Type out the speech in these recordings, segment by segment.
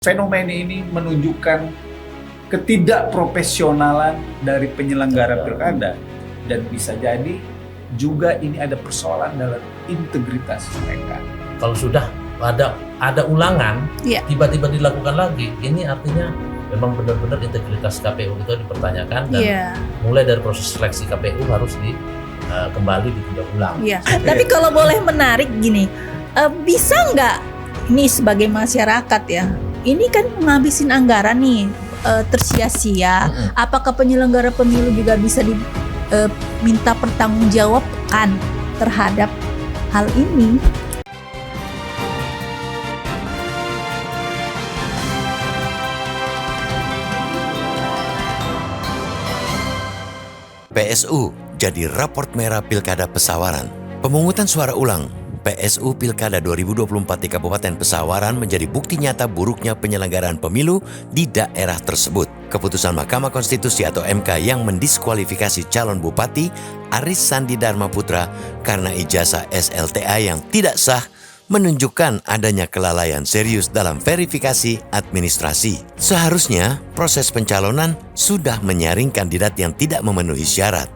Fenomena ini menunjukkan ketidakprofesionalan dari penyelenggara pilkada dan bisa jadi juga ini ada persoalan dalam integritas mereka. Kalau sudah ada ulangan, tiba-tiba dilakukan lagi, ini artinya memang benar-benar integritas KPU itu dipertanyakan dan mulai dari proses seleksi KPU harus kembali ditinjau ulang. Tapi kalau boleh menarik gini, bisa nggak ini sebagai masyarakat ya? Ini kan menghabisin anggaran nih tersia-sia. Apakah penyelenggara pemilu juga bisa diminta pertanggungjawaban terhadap hal ini? PSU jadi raport merah Pilkada Pesawaran. Pemungutan suara ulang PSU Pilkada 2024 di Kabupaten Pesawaran menjadi bukti nyata buruknya penyelenggaraan pemilu di daerah tersebut. Keputusan Mahkamah Konstitusi atau MK yang mendiskualifikasi calon Bupati Aris Sandi Dharma Putra karena ijazah SLTA yang tidak sah menunjukkan adanya kelalaian serius dalam verifikasi administrasi. Seharusnya proses pencalonan sudah menyaring kandidat yang tidak memenuhi syarat,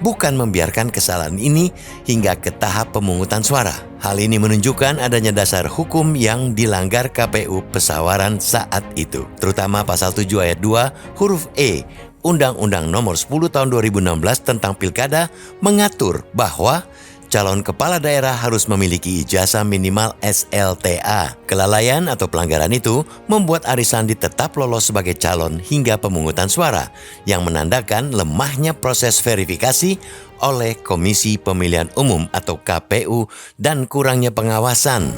bukan membiarkan kesalahan ini hingga ke tahap pemungutan suara. Hal ini menunjukkan adanya dasar hukum yang dilanggar KPU Pesawaran saat itu, terutama pasal 7 ayat 2 huruf E Undang-Undang Nomor 10 Tahun 2016 tentang Pilkada mengatur bahwa calon kepala daerah harus memiliki ijazah minimal SLTA. Kelalaian atau pelanggaran itu membuat Aris Sandi tetap lolos sebagai calon hingga pemungutan suara, yang menandakan lemahnya proses verifikasi oleh Komisi Pemilihan Umum atau KPU dan kurangnya pengawasan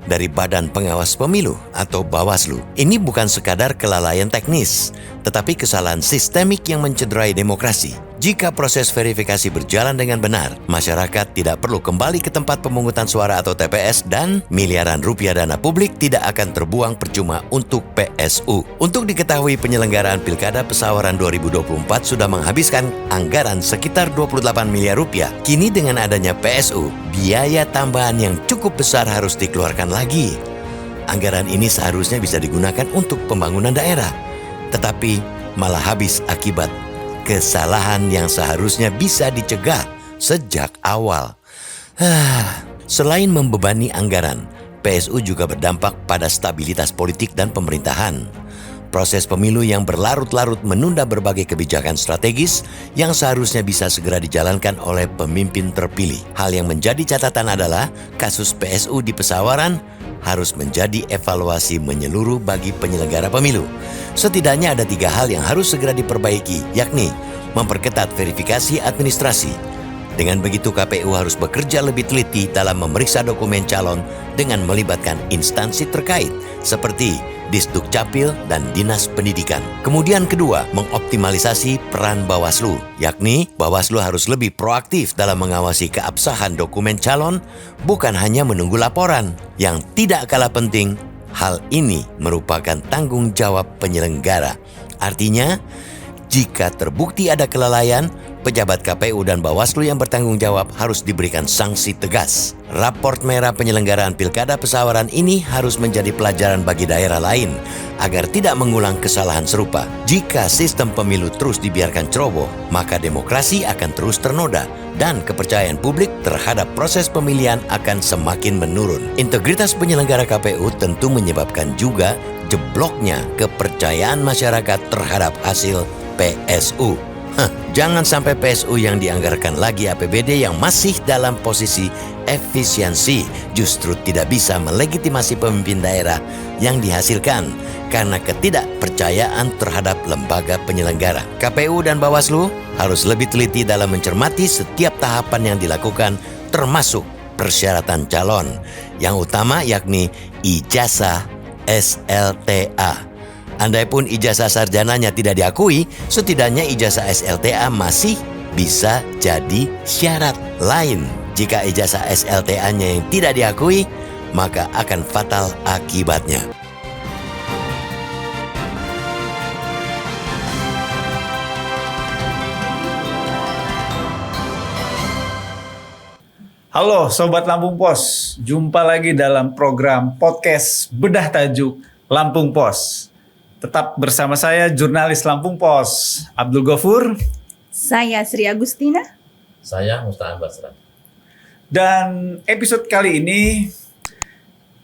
dari Badan Pengawas Pemilu atau Bawaslu. Ini bukan sekadar kelalaian teknis, tetapi kesalahan sistemik yang mencederai demokrasi. Jika proses verifikasi berjalan dengan benar, masyarakat tidak perlu kembali ke tempat pemungutan suara atau TPS dan miliaran rupiah dana publik tidak akan terbuang percuma untuk PSU. Untuk diketahui, penyelenggaraan Pilkada Pesawaran 2024 sudah menghabiskan anggaran sekitar 28 miliar rupiah. Kini dengan adanya PSU, biaya tambahan yang cukup besar harus dikeluarkan lagi. Anggaran ini seharusnya bisa digunakan untuk pembangunan daerah, tetapi malah habis akibat kesalahan yang seharusnya bisa dicegah sejak awal. Selain membebani anggaran, PSU juga berdampak pada stabilitas politik dan pemerintahan. Proses pemilu yang berlarut-larut menunda berbagai kebijakan strategis yang seharusnya bisa segera dijalankan oleh pemimpin terpilih. Hal yang menjadi catatan adalah kasus PSU di Pesawaran harus menjadi evaluasi menyeluruh bagi penyelenggara pemilu. Setidaknya ada 3 hal yang harus segera diperbaiki, yakni memperketat verifikasi administrasi. Dengan begitu KPU harus bekerja lebih teliti dalam memeriksa dokumen calon dengan melibatkan instansi terkait seperti Disduk Capil dan Dinas Pendidikan. Kemudian kedua, mengoptimalisasi peran Bawaslu, yakni Bawaslu harus lebih proaktif dalam mengawasi keabsahan dokumen calon, bukan hanya menunggu laporan. Yang tidak kalah penting, hal ini merupakan tanggung jawab penyelenggara. Artinya, jika terbukti ada kelalaian, pejabat KPU dan Bawaslu yang bertanggung jawab harus diberikan sanksi tegas. Raport merah penyelenggaraan Pilkada Pesawaran ini harus menjadi pelajaran bagi daerah lain agar tidak mengulang kesalahan serupa. Jika sistem pemilu terus dibiarkan ceroboh, maka demokrasi akan terus ternoda dan kepercayaan publik terhadap proses pemilihan akan semakin menurun. Integritas penyelenggara KPU tentu menyebabkan juga jebloknya kepercayaan masyarakat terhadap hasil PSU. Jangan sampai PSU yang dianggarkan lagi APBD yang masih dalam posisi efisiensi justru tidak bisa melegitimasi pemimpin daerah yang dihasilkan karena ketidakpercayaan terhadap lembaga penyelenggara. KPU dan Bawaslu harus lebih teliti dalam mencermati setiap tahapan yang dilakukan, termasuk persyaratan calon. Yang utama yakni ijazah SLTA. Andaipun ijazah sarjananya tidak diakui, setidaknya ijazah SLTA masih bisa jadi syarat lain. Jika ijazah SLTA-nya yang tidak diakui, maka akan fatal akibatnya. Halo Sobat Lampung Pos, jumpa lagi dalam program podcast Bedah Tajuk Lampung Pos. Tetap bersama saya jurnalis Lampung Pos, Abdul Ghafur. Saya Sri Agustina. Saya Musta'an Basran. Dan episode kali ini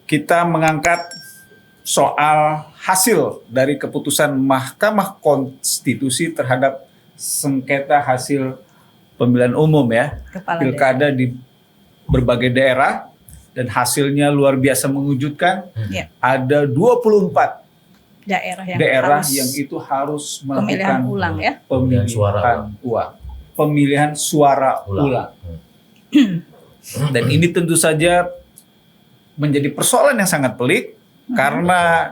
kita mengangkat soal hasil dari keputusan Mahkamah Konstitusi terhadap sengketa hasil pemilihan umum ya, pilkada di berbagai daerah, dan hasilnya luar biasa mengejutkan. Ada 24 daerah yang itu harus melakukan pemilihan suara ulang. Dan ini tentu saja menjadi persoalan yang sangat pelik karena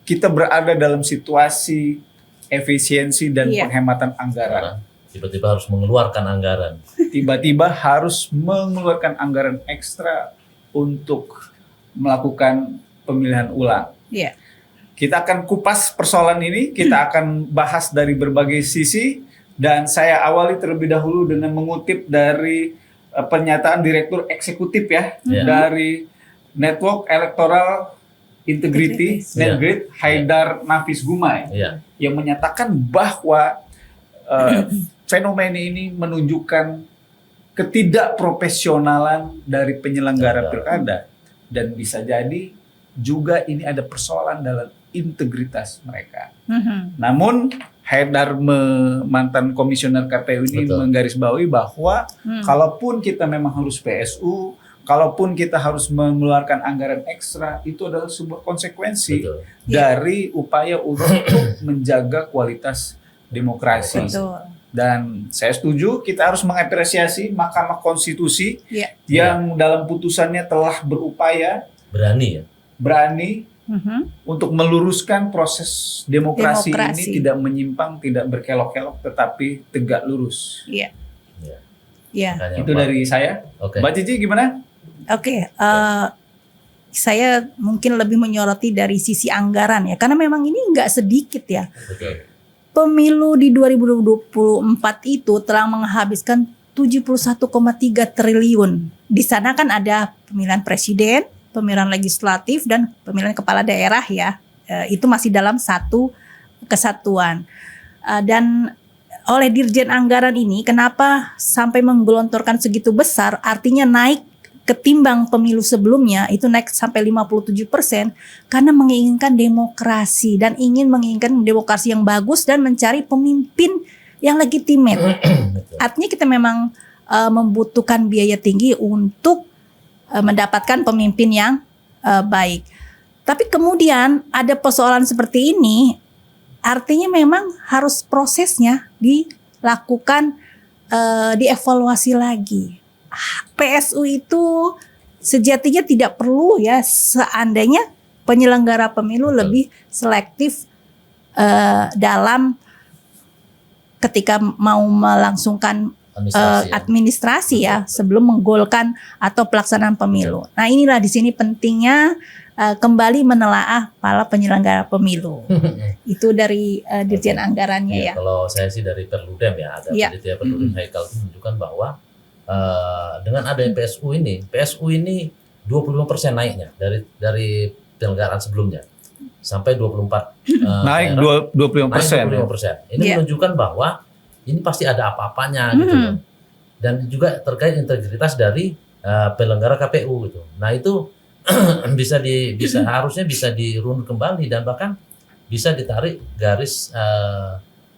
kita berada dalam situasi efisiensi dan penghematan anggaran. Tiba-tiba harus mengeluarkan anggaran. Tiba-tiba harus mengeluarkan anggaran ekstra untuk melakukan pemilihan ulang. Kita akan kupas persoalan ini, kita akan bahas dari berbagai sisi, dan saya awali terlebih dahulu dengan mengutip dari pernyataan Direktur Eksekutif dari Network Electoral Integrity, NetGrid, Haidar Nafis Gumai, yang menyatakan bahwa fenomena ini menunjukkan ketidakprofesionalan dari penyelenggara pilkada, dan bisa jadi juga ini ada persoalan dalam integritas mereka. Namun Haidar, mantan komisioner KPU ini menggarisbawahi bahwa kalaupun kita memang harus PSU, kalaupun kita harus mengeluarkan anggaran ekstra, itu adalah sebuah konsekuensi dari upaya untuk menjaga kualitas demokrasi. Dan saya setuju kita harus mengapresiasi Mahkamah Konstitusi yang dalam putusannya telah berupaya berani untuk meluruskan proses demokrasi ini, tidak menyimpang, tidak berkelok-kelok, tetapi tegak lurus. Itu dari saya. Mbak Cici gimana? Saya mungkin lebih menyoroti dari sisi anggaran ya, karena memang ini nggak sedikit ya. Pemilu di 2024 itu telah menghabiskan 71,3 triliun. Di sana kan ada pemilihan presiden, pemilihan legislatif, dan pemilihan kepala daerah ya. Itu masih dalam satu kesatuan. Dan oleh Dirjen Anggaran ini, kenapa sampai menggelontorkan segitu besar? Artinya naik ketimbang pemilu sebelumnya, itu naik sampai 57%, karena menginginkan demokrasi dan menginginkan demokrasi yang bagus dan mencari pemimpin yang legitimate. Artinya kita memang membutuhkan biaya tinggi untuk mendapatkan pemimpin yang baik. Tapi kemudian ada persoalan seperti ini, artinya memang harus prosesnya dilakukan, dievaluasi lagi. PSU itu sejatinya tidak perlu ya, seandainya penyelenggara pemilu lebih selektif dalam ketika mau melangsungkan administrasi ya, sebelum menggolkan atau pelaksanaan pemilu. Nah, inilah di sini pentingnya kembali menelaah para penyelenggara pemilu. Itu dari Dirjen Anggarannya ya. Kalau saya sih dari Perludem ya, ada penelitian Perludem Haikal itu menunjukkan bahwa dengan adanya PSU ini 25% naiknya dari penyelenggaraan sebelumnya sampai 24 naik 25%. Ini menunjukkan bahwa ini pasti ada apa-apanya gitu kan. Dan juga terkait integritas dari penyelenggara KPU gitu. Nah, itu harusnya bisa dirunut kembali, dan bahkan bisa ditarik garis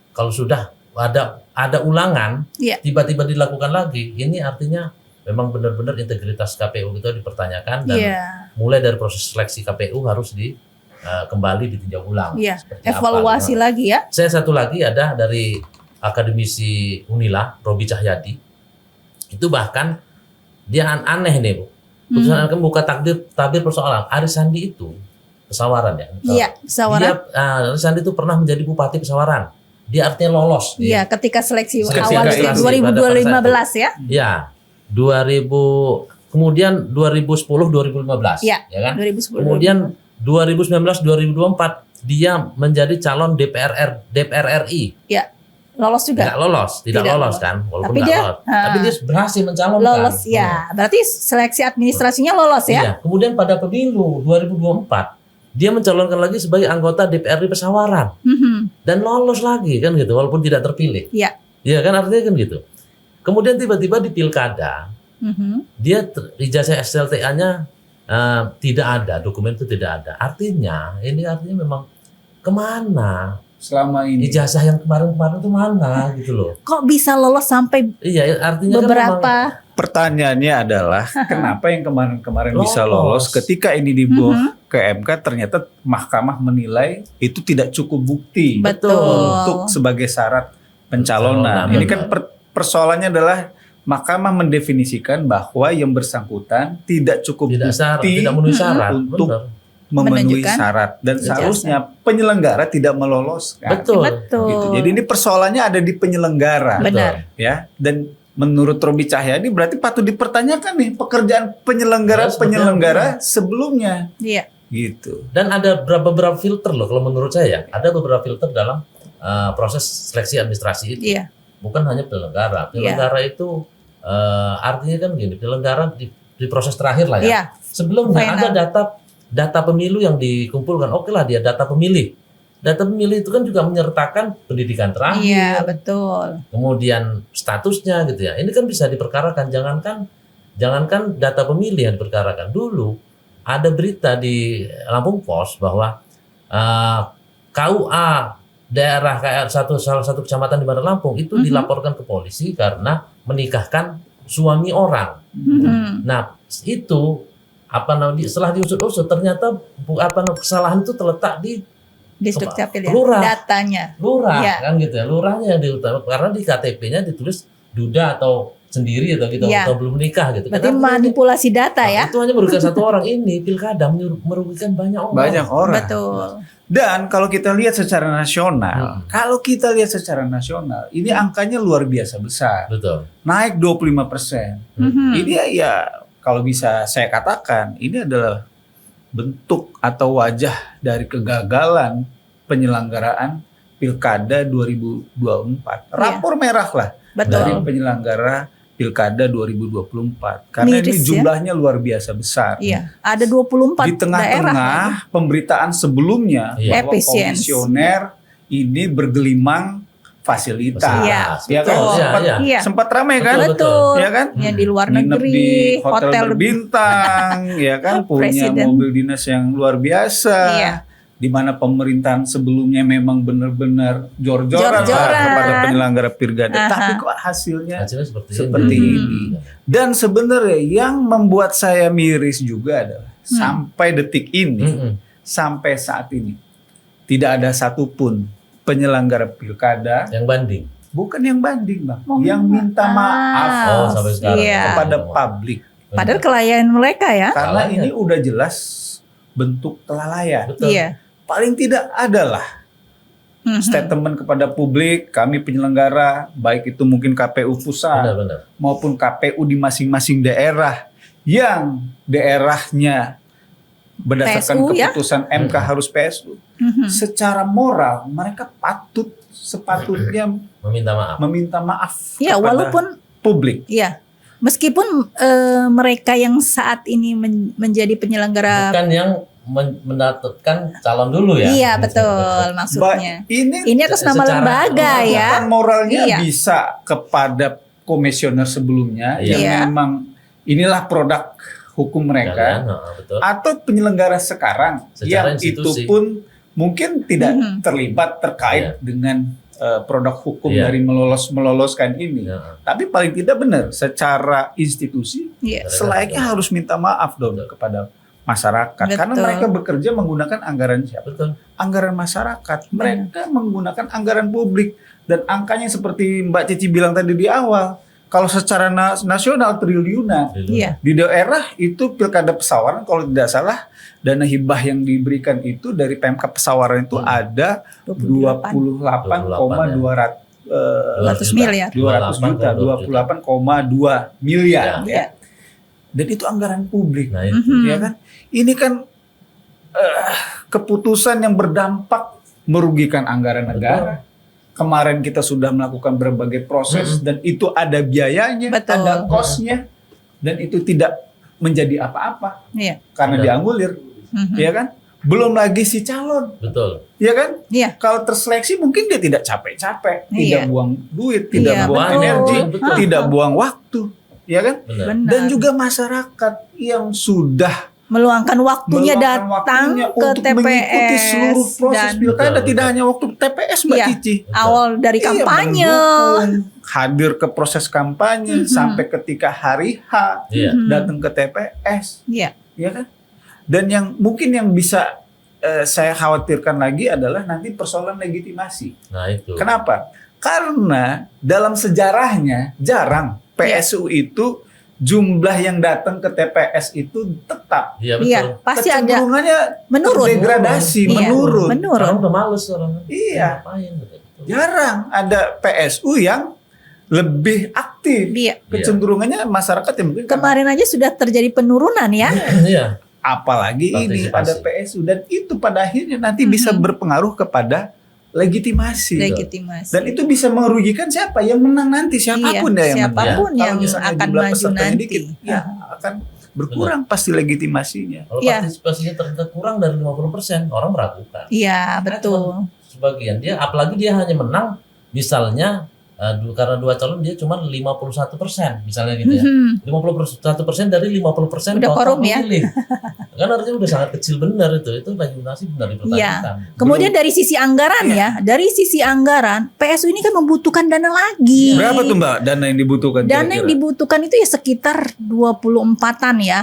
kalau sudah ada ulangan tiba-tiba dilakukan lagi, ini artinya memang benar-benar integritas KPU itu dipertanyakan, dan mulai dari proses seleksi KPU harus kembali ditinjau ulang. Evaluasi lagi ya. Saya satu lagi ada dari akademisi Unila, Robi Cahyadi. Itu bahkan dia aneh nih, Bu. Putusan hakim buka tabir persoalan. Aris Sandi itu Pesawaran ya. Pesawaran. Aris Sandi itu pernah menjadi bupati Pesawaran. Dia artinya lolos. Iya, ketika seleksi awal 2015 ya. Iya. 2000, kemudian 2010 2015 ya kan? 2010. Kemudian 2019 2024 dia menjadi calon DPR RI. Ya. Lolos juga. Tidak lolos kan, walaupun tapi dia, lolos. Tapi dia berhasil mencalonkan. Lolos ya. Berarti seleksi administrasinya lolos ya. Iya. Kemudian pada pemilu 2024 dia mencalonkan lagi sebagai anggota DPRD Pesawaran dan lolos lagi kan gitu, walaupun tidak terpilih. Iya. Iya kan, artinya kan gitu. Kemudian tiba-tiba di pilkada dia ijazah SLTA-nya tidak ada, dokumen itu tidak ada. Artinya memang kemana selama ini ijazah yang kemarin-kemarin itu mana gitu loh. Kok bisa lolos sampai Iya, artinya beberapa? kan pertanyaannya adalah kenapa yang kemarin-kemarin bisa lolos ketika ini dibawa ke MK ternyata mahkamah menilai itu tidak cukup bukti Betul. untuk sebagai syarat pencalonan. Ini kan persoalannya adalah mahkamah mendefinisikan bahwa yang bersangkutan tidak cukup bukti tidak memenuhi syarat untuk benar. memenuhi syarat dan seharusnya penyelenggara tidak meloloskan. Betul. Gitu. Jadi ini persoalannya ada di penyelenggara. Benar. Ya, dan menurut Roby Cahyadi berarti patut dipertanyakan nih pekerjaan penyelenggara sebelumnya. Iya. Gitu. Dan ada beberapa filter loh kalau menurut saya. Ada beberapa filter dalam proses seleksi administrasi itu. Iya. Bukan hanya penyelenggara. Penyelenggara itu artinya kan gini, penyelenggara di proses terakhir lah ya. Iya. Sebelumnya ada data pemilu yang dikumpulkan. Oke lah, dia data pemilih. Data pemilih itu kan juga menyertakan pendidikan terakhir. Iya, betul. Kemudian statusnya gitu ya. Ini kan bisa diperkarakan. Jangankan data pemilih yang diperkarakan. Dulu ada berita di Lampung Pos bahwa KUA daerah kayak salah satu kecamatan di Bandar Lampung itu dilaporkan ke polisi karena menikahkan suami orang. Nah, itu setelah diusut-usut ternyata kesalahan itu terletak di Dukcapil ya, lurah. datanya. Lurah Ya. kan gitu ya. Lurahnya yang diutamakan karena di KTP-nya ditulis duda atau sendiri atau gitu Ya. atau belum menikah gitu. Berarti Karena manipulasi data ya. itu hanya merugikan satu orang. Ini pilkada merugikan banyak orang. Banyak orang. Betul. Dan kalau kita lihat secara nasional, ini angkanya luar biasa besar. Betul. Naik 25%. Ini ya kalau bisa saya katakan ini adalah bentuk atau wajah dari kegagalan penyelenggaraan Pilkada 2024. Rapor merah lah dari penyelenggara Pilkada 2024. Karena Miris, ini jumlahnya luar biasa besar. Iya, ada 24 Di tengah-tengah pemberitaan sebelumnya bahwa komisioner ini bergelimang fasilitas. Ya kan? Sempat ramai kan? Betul. Ya kan? Yang di luar Nginep negeri, di hotel berbintang, ya kan? Punya mobil dinas yang luar biasa. Iya. Di mana pemerintahan sebelumnya memang benar-benar jor-joran kepada penyelenggara pilkada. Tapi kok hasilnya seperti ini. Dan sebenarnya yang membuat saya miris juga adalah sampai detik ini, sampai saat ini tidak ada satupun penyelenggara pilkada yang banding. Bukan yang banding, Bang. Yang minta maaf sampai sekarang kepada publik. Padahal kelalaian mereka ya. Karena ini udah jelas bentuk kelalaian. Betul. Iya. Paling tidak adalah statement kepada publik, kami penyelenggara, baik itu mungkin KPU pusat maupun KPU di masing-masing daerah yang daerahnya berdasarkan PSU, keputusan MK harus PSU. Secara moral mereka sepatutnya meminta maaf ya, kepada walaupun publik. Iya. Meskipun mereka yang saat ini menjadi penyelenggara bukan yang mendatangkan calon dulu ya. Iya, betul maksudnya. Ini atas nama lembaga ya. Moralnya bisa kepada komisioner sebelumnya yang memang inilah produk hukum mereka, atau penyelenggara sekarang yang itu pun mungkin tidak terlibat terkait dengan produk hukum dari meloloskan ini. Tapi paling tidak benar secara institusi selayaknya harus minta maaf dong kepada masyarakat. Karena mereka bekerja menggunakan anggaran siapa? Anggaran masyarakat. Mereka menggunakan anggaran publik. Dan angkanya seperti Mbak Cici bilang tadi di awal, kalau secara nasional triliunan. Di daerah itu Pilkada Pesawaran kalau tidak salah dana hibah yang diberikan itu dari Pemkab Pesawaran itu ada 28,200 miliar. 28,2 miliar ya. Dan itu anggaran publik. Ya kan? Ini kan keputusan yang berdampak merugikan anggaran negara. Kemarin kita sudah melakukan berbagai proses dan itu ada biayanya, ada cost-nya, dan itu tidak menjadi apa-apa karena dianulir, ya kan? belum lagi si calon. Betul. Iya kan? Iya. Kalau terseleksi mungkin dia tidak capek-capek, Iya. tidak buang duit, tidak Iya, buang betul. energi, Betul. tidak buang waktu, ya kan? Benar. Benar. Dan juga masyarakat yang sudah meluangkan waktunya meluangkan datang waktunya ke untuk TPS mengikuti seluruh proses dan pilkada, Betul, tidak betul. hanya waktu TPS, Mbak Iya. Cici. awal dari Iya, kampanye. mendukung, hadir ke proses kampanye sampai ketika hari H Iya. datang ke TPS, Iya. ya kan? Dan yang mungkin yang bisa saya khawatirkan lagi adalah nanti persoalan legitimasi. Nah itu. Kenapa? Karena dalam sejarahnya jarang PSU itu jumlah yang datang ke TPS itu tetap. Iya betul. Iya, pasti ada Kecenderungannya menurun. degradasi, Iya, menurun. menurun. Orang udah males orang. Iya. Ngapain gitu. Betul. Jarang ada PSU yang lebih aktif. Iya. Kecenderungannya masyarakat yang mungkin karena- Kemarin aja sudah terjadi penurunan ya. Iya. apalagi ini Partisipasi. ada PSU, dan itu pada akhirnya nanti bisa berpengaruh kepada legitimasi. Legitimasi. Dan itu bisa merugikan siapa yang menang nanti, siapapun Iya, yang menang. siapapun Kalau yang misalnya akan jumlah maju pesertanya nanti. dikit, ya akan berkurang pasti legitimasinya. Kalau Iya. partisipasinya ternyata kurang dari 50%, orang meragukan. Iya, betul. Sebagian dia, apalagi dia hanya menang, misalnya karena 2 calon dia cuma 51%, misalnya gitu ya. 51% dari 50% Udah total korum ya. pemilih. Kan artinya udah sangat kecil benar itu legitimasi benar dipertanyakan. Kemudian dari sisi anggaran ya, dari sisi anggaran PSU ini kan membutuhkan dana lagi. Berapa tuh Mbak dana yang dibutuhkan? Dana kira-kira? yang dibutuhkan itu ya sekitar 24-an ya.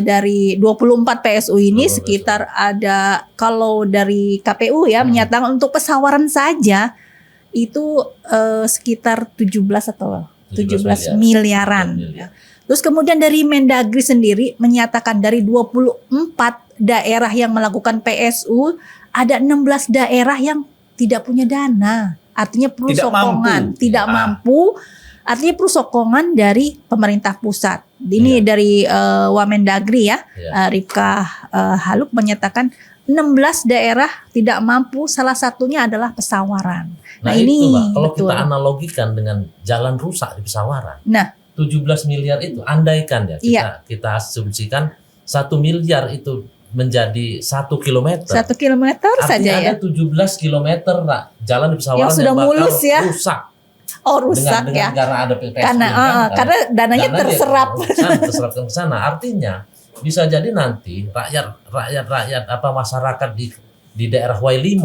Dari 24 PSU ini 24 sekitar ada, kalau dari KPU ya menyatakan untuk pesawaran saja itu sekitar 17 atau 17 miliaran. miliar. Terus kemudian dari Mendagri sendiri menyatakan dari 24 daerah yang melakukan PSU ada 16 daerah yang tidak punya dana. Artinya perlu Tidak sokongan, mampu. tidak mampu. Artinya perlu sokongan dari pemerintah pusat. Ini dari Wamendagri ya, Iya. Rifka Haluk menyatakan 16 daerah tidak mampu, salah satunya adalah pesawaran. Nah, ini itu Mbak, kalau betul. kita analogikan dengan jalan rusak di pesawaran, Nah, 17 miliar itu andaikan ya Iya. kita asumsikan 1 miliar itu menjadi 1 kilometer. 1 kilometer saja Artinya ya. ada 17 kilometer jalan di pesawaran Yang sudah bakal mulus ya. rusak. Oh, rusak dengan, ya. Karena ada PSU Karena karena dananya Karena dia terserap. terserapkan ke sana. Artinya bisa jadi nanti rakyat masyarakat di daerah Y5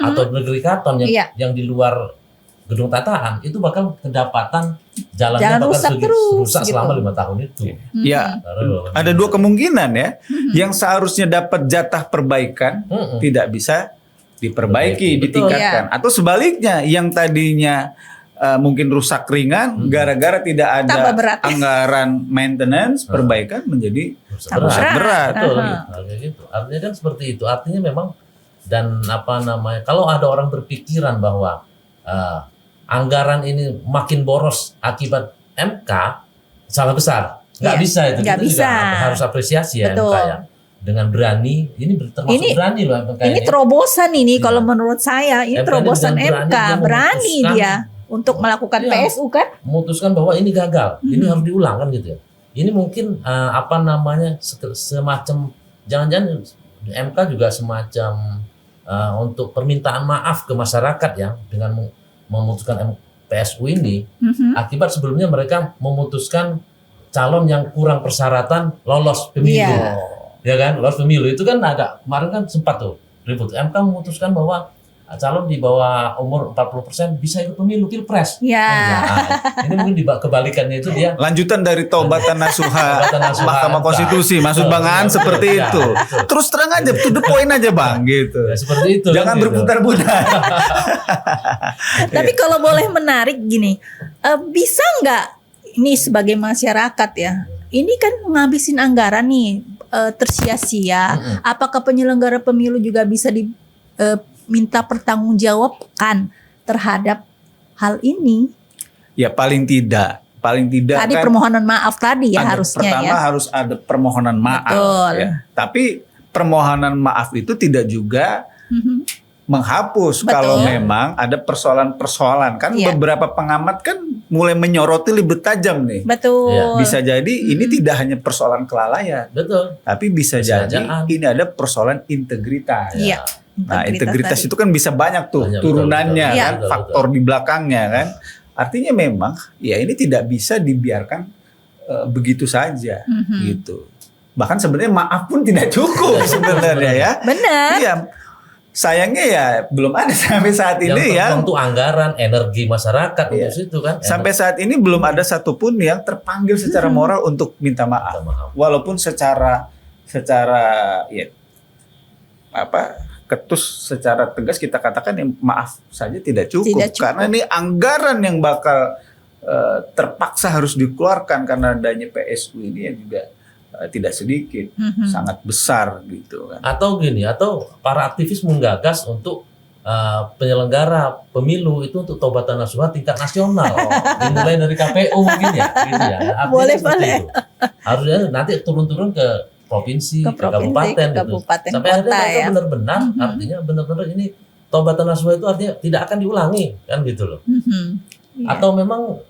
atau negeri Katon Iya. yang di luar gedung tataan itu bakal kedapatan jalannya Jalan bakal rusak terus, rusak gitu. selama 5 tahun itu. Ya, ada 2 kemungkinan ya. Yang seharusnya dapat jatah perbaikan tidak bisa diperbaiki, Betul. ditingkatkan. Atau sebaliknya, yang tadinya mungkin rusak ringan gara-gara tidak ada Tambah berat. anggaran maintenance, perbaikan menjadi Tambah Berat. berat. Betul. Aha. Kayak gitu. Artinya kan seperti itu. Artinya memang dan kalau ada orang berpikiran bahwa anggaran ini makin boros akibat MK, salah besar. Nggak Iya, bisa itu. nggak Kita juga bisa. harus apresiasi ya Betul. MK ya. Dengan berani, ini termasuk Ini- berani loh MK Ini terobosan ini Iya. kalau menurut saya, ini MK terobosan dengan MK, berani dia berani memutuskan. dia untuk melakukan Iya. PSU kan? memutuskan bahwa ini gagal, ini harus diulang kan gitu ya. Ini mungkin semacam jangan-jangan MK juga semacam untuk permintaan maaf ke masyarakat ya dengan memutuskan PSU ini akibat sebelumnya mereka memutuskan calon yang kurang persyaratan lolos pemilu. Iya. Ya kan, lolos pemilu itu kan ada kemarin kan sempat tuh ribut. MK memutuskan bahwa calon di bawah umur 40% bisa ikut pemilu pilpres. Ya. Nah, ini mungkin kebalikannya itu dia lanjutan dari taubatan nasuha Taubatan nasuha Mahkamah MK. Konstitusi. Maksud Bang Aan seperti Iya, itu. betul. Terus terang aja, to the point aja Bang gitu. ya, seperti itu. Jangan kan, gitu. berputar-putar. Tapi kalau boleh menarik gini, bisa nggak ini sebagai masyarakat ya? Ini kan menghabisin anggaran nih tersia-sia. Apakah penyelenggara pemilu juga bisa diminta pertanggungjawabkan terhadap hal ini? Ya paling tidak Tadi kan permohonan maaf tadi ya ada- harusnya pertama ya. harus ada permohonan maaf. Betul. Ya. Tapi permohonan maaf itu tidak juga Mhm. menghapus. Betul. Kalau memang ada persoalan-persoalan kan beberapa pengamat kan mulai menyoroti lebih tajam nih. Betul. Bisa jadi ini tidak hanya persoalan kelalaian. Betul. Tapi bisa jadi ini ada persoalan integritas. Iya. Nah, integritas itu kan bisa banyak tuh turunannya betul, kan, faktor di belakangnya kan. Artinya memang ya ini tidak bisa dibiarkan begitu saja gitu. Bahkan sebenarnya maaf pun tidak cukup sebenarnya ya. Benar. Iya. Sayangnya ya belum ada sampai saat ini ya. Untuk anggaran, energi masyarakat untuk situ kan. Sampai saat ini belum ada satupun yang terpanggil secara moral untuk minta maaf. Walaupun secara ya ketus secara tegas kita katakan yang maaf saja tidak cukup. Karena ini anggaran yang bakal terpaksa harus dikeluarkan karena adanya PSU ini yang juga tidak sedikit, sangat besar gitu kan. Atau para aktivis menggagas untuk penyelenggara pemilu itu untuk taubatan nasuha tingkat nasional, dimulai dari KPU mungkin ya, gitu ya. Boleh. Harusnya nanti turun-turun ke provinsi, ke kabupaten, gitu. Sampai akhirnya mereka benar-benar, artinya benar-benar ini taubatan nasuha itu artinya tidak akan diulangi, kan gitu loh. Atau memang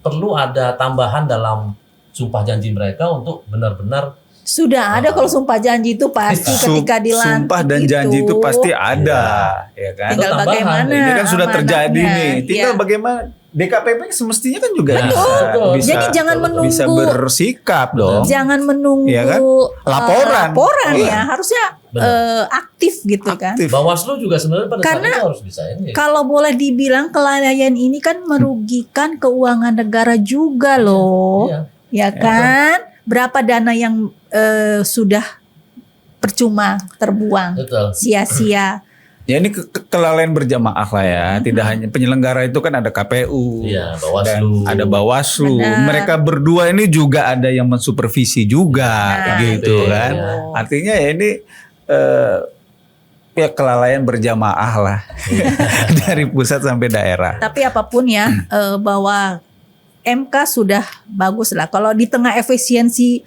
perlu ada tambahan dalam sumpah janji mereka untuk benar-benar sudah ada kalau sumpah janji itu pasti ketika dilantik sumpah dan janji itu pasti ada, ya kan. Tinggal bagaimana ini kan sudah terjadi nih. Tinggal Iya. bagaimana DKPP semestinya kan juga bisa. Jadi jangan menunggu, bisa bersikap dong. Jangan menunggu ya kan? laporan ya, harusnya aktif gitu kan. Bawaslu juga sebenarnya pada Karena saat itu harus bisa ini. Kalau boleh dibilang kelalaian ini kan merugikan keuangan negara juga loh. Ya kan? Berapa dana yang sudah percuma terbuang, sia-sia. Ya ini kelalaian berjamaah lah ya. Tidak hanya penyelenggara itu kan ada KPU, dan ada Bawaslu. Mereka berdua ini juga ada yang mensupervisi juga, gitu kan. Artinya ya ini ya kelalaian berjamaah lah dari pusat sampai daerah. Tapi apapun ya, bahwa MK sudah bagus lah. Kalau di tengah efisiensi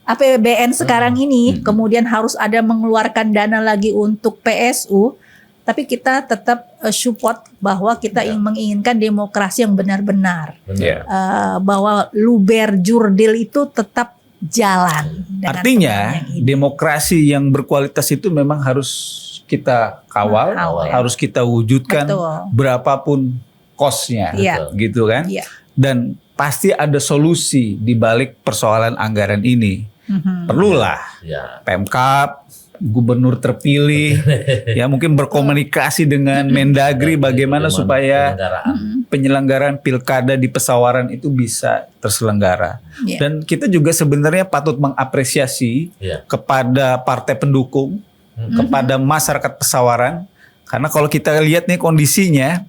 APBN sekarang ini, kemudian harus ada mengeluarkan dana lagi untuk PSU, tapi kita tetap support bahwa kita menginginkan demokrasi yang benar-benar. Bahwa luber jurdil itu tetap jalan. Artinya demokrasi yang berkualitas itu memang harus kita kawal, harus kita wujudkan berapapun cost-nya, gitu kan. Dan pasti ada solusi di balik persoalan anggaran ini. Perlulah Pemkab, gubernur terpilih, ya mungkin berkomunikasi dengan Mendagri bagaimana supaya penyelenggaraan pilkada di Pesawaran itu bisa terselenggara. Dan kita juga sebenarnya patut mengapresiasi kepada partai pendukung, kepada masyarakat Pesawaran, karena kalau kita lihat nih kondisinya,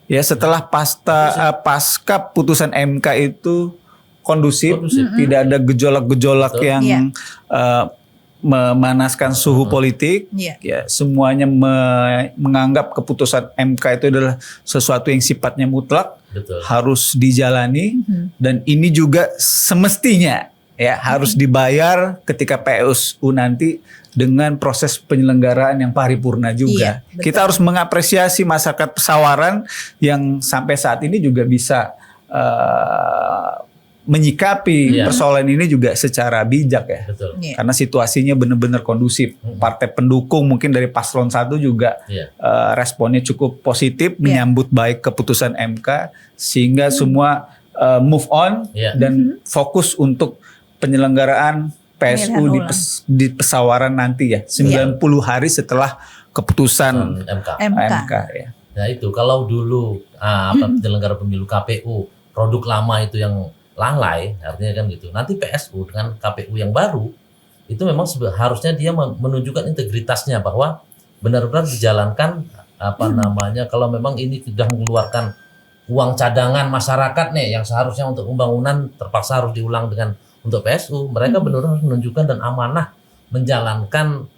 ya setelah pasca putusan MK itu kondusif, tidak ada gejolak-gejolak yang memanaskan suhu politik. Ya semuanya menganggap keputusan MK itu adalah sesuatu yang sifatnya mutlak, harus dijalani, dan ini juga semestinya ya harus dibayar ketika PSU nanti dengan proses penyelenggaraan yang paripurna juga. Kita harus mengapresiasi masyarakat Pesawaran yang sampai saat ini juga bisa menyikapi persoalan ini juga secara bijak ya. Karena situasinya benar-benar kondusif. Partai pendukung mungkin dari paslon 1 juga responnya cukup positif, menyambut baik keputusan MK, sehingga semua move on dan fokus untuk penyelenggaraan PSU di Pesawaran nanti ya, 90 hari setelah keputusan MK ya. Nah itu kalau dulu penyelenggara pemilu KPU produk lama itu yang lalai, artinya kan gitu. Nanti PSU dengan KPU yang baru itu memang harusnya dia menunjukkan integritasnya bahwa benar-benar dijalankan kalau memang ini sudah mengeluarkan uang cadangan masyarakat nih yang seharusnya untuk pembangunan terpaksa harus diulang untuk PSU, mereka benar-benar harus menunjukkan dan amanah menjalankan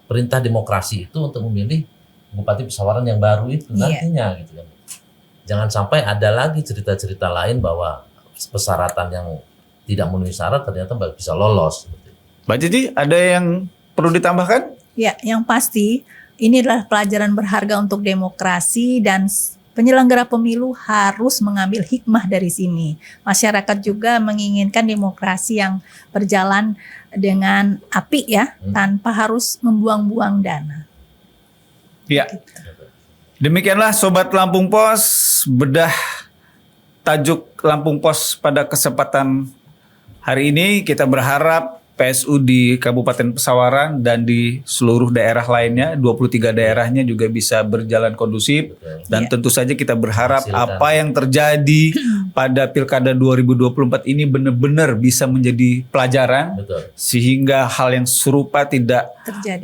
perintah demokrasi itu untuk memilih Bupati Pesawaran yang baru itu nantinya gitu kan. Jangan sampai ada lagi cerita-cerita lain bahwa persyaratan yang tidak memenuhi syarat ternyata bisa lolos. Mbak Cici, ada yang perlu ditambahkan? Ya, yang pasti inilah pelajaran berharga untuk demokrasi dan penyelenggara pemilu harus mengambil hikmah dari sini. Masyarakat juga menginginkan demokrasi yang berjalan dengan apik ya, tanpa harus membuang-buang dana. Ya. Demikianlah Sobat Lampung Pos, bedah tajuk Lampung Pos pada kesempatan hari ini. Kita berharap PSU di Kabupaten Pesawaran dan di seluruh daerah lainnya, 23 daerahnya juga bisa berjalan kondusif. Dan tentu saja kita berharap apa yang terjadi pada Pilkada 2024 ini benar-benar bisa menjadi pelajaran. Sehingga hal yang serupa tidak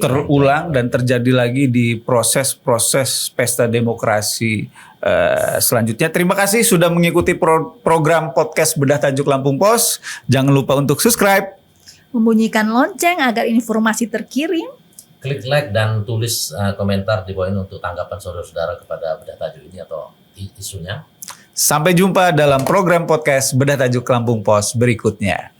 terulang dan terjadi lagi di proses-proses pesta demokrasi selanjutnya. Terima kasih sudah mengikuti program podcast Bedah Tajuk Lampung Pos. Jangan lupa untuk subscribe, membunyikan lonceng agar informasi terkirim. Klik like dan tulis komentar di bawah ini untuk tanggapan saudara-saudara kepada Bedah Tajuk ini atau isunya. Sampai jumpa dalam program podcast Bedah Tajuk Lampung Pos berikutnya.